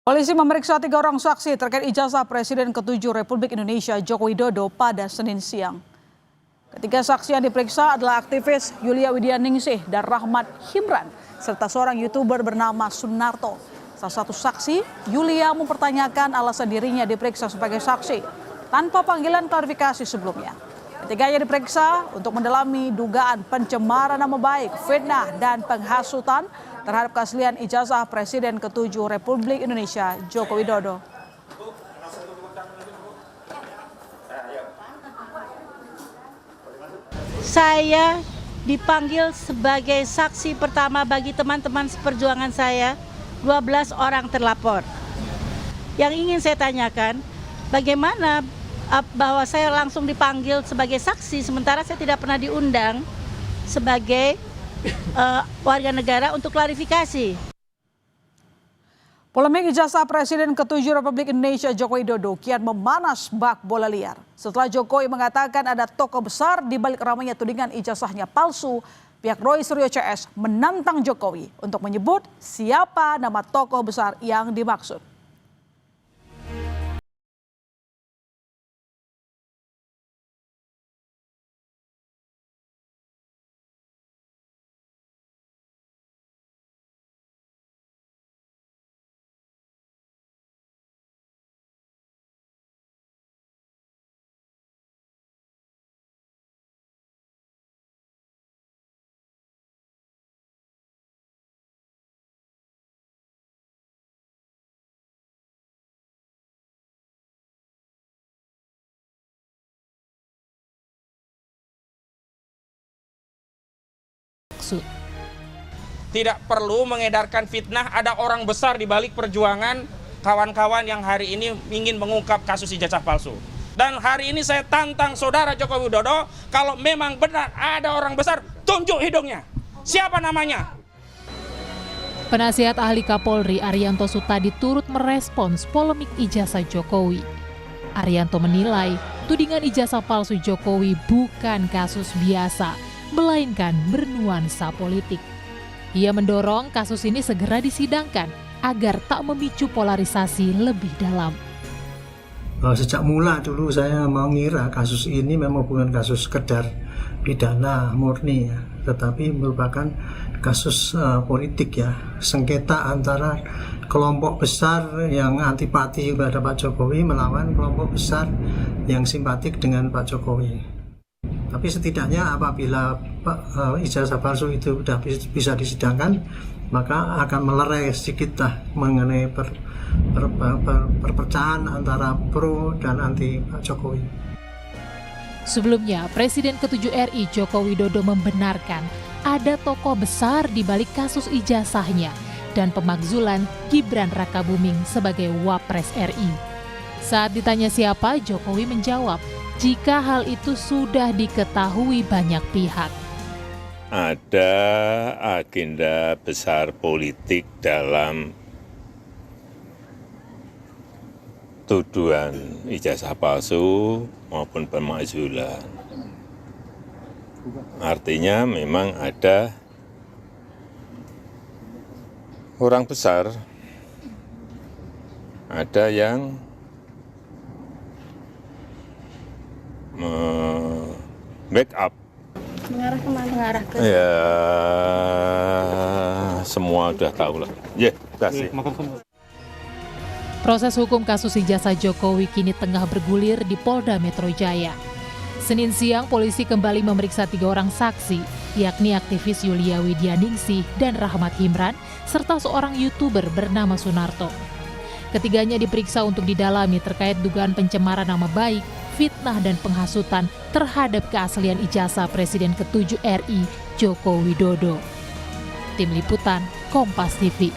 Polisi memeriksa 3 orang saksi terkait ijazah Presiden ke-7 Republik Indonesia Joko Widodo pada Senin siang. Ketiga saksi yang diperiksa adalah aktivis Yulia Widianingsih dan Rahmat Himran, serta seorang YouTuber bernama Sunarto. Salah satu saksi, Yulia mempertanyakan alasan dirinya diperiksa sebagai saksi tanpa panggilan klarifikasi sebelumnya. Ketiganya diperiksa untuk mendalami dugaan pencemaran nama baik, fitnah, dan penghasutan terhadap keaslian ijazah Presiden ke-7 Republik Indonesia Joko Widodo. Saya dipanggil sebagai saksi pertama bagi teman-teman seperjuangan saya, 12 orang terlapor. Yang ingin saya tanyakan, bagaimana bahwa saya langsung dipanggil sebagai saksi sementara saya tidak pernah diundang sebagai warga negara untuk klarifikasi. Polemik ijazah Presiden ke-7 Republik Indonesia Joko Widodo kian memanas bak bola liar. Setelah Jokowi mengatakan ada tokoh besar di balik ramainya tudingan ijazahnya palsu, pihak Roy Suryo CS menantang Jokowi untuk menyebut siapa nama tokoh besar yang dimaksud. Tidak perlu mengedarkan fitnah, ada orang besar di balik perjuangan kawan-kawan yang hari ini ingin mengungkap kasus ijazah palsu. Dan hari ini saya tantang saudara Joko Widodo, kalau memang benar ada orang besar, tunjuk hidungnya. Siapa namanya? Penasihat ahli Kapolri Arianto Sutadi turut merespons polemik ijazah Jokowi. Arianto menilai tudingan ijazah palsu Jokowi bukan kasus biasa, melainkan bernuansa politik. Ia mendorong kasus ini segera disidangkan agar tak memicu polarisasi lebih dalam. Sejak mula dulu saya mengira kasus ini memang bukan kasus sekedar pidana murni ya, tetapi merupakan kasus politik ya, sengketa antara kelompok besar yang antipati kepada Pak Jokowi melawan kelompok besar yang simpatik dengan Pak Jokowi. Tapi setidaknya apabila ijazah palsu itu sudah bisa disidangkan, maka akan melerai sedikit mengenai perpecahan antara pro dan anti Pak Jokowi. Sebelumnya, Presiden ke-7 RI Joko Widodo membenarkan ada tokoh besar di balik kasus ijazahnya dan pemakzulan Gibran Rakabuming sebagai Wapres RI. Saat ditanya siapa, Jokowi menjawab, jika hal itu sudah diketahui banyak pihak. Ada agenda besar politik dalam tuduhan ijazah palsu maupun pemakzulan. Artinya memang ada orang besar, ada yang backup. Mengarah kemana? Mengarah ke... Ya, semua udah tahu lah. Ya, kasih. Proses hukum kasus ijazah Jokowi kini tengah bergulir di Polda Metro Jaya. Senin siang, polisi kembali memeriksa 3 orang saksi, yakni aktivis Yulia Widianingsih dan Rahmat Himran, serta seorang YouTuber bernama Sunarto. Ketiganya diperiksa untuk didalami terkait dugaan pencemaran nama baik, fitnah dan penghasutan terhadap keaslian ijazah Presiden ke-7 RI Joko Widodo. Tim Liputan, Kompas TV.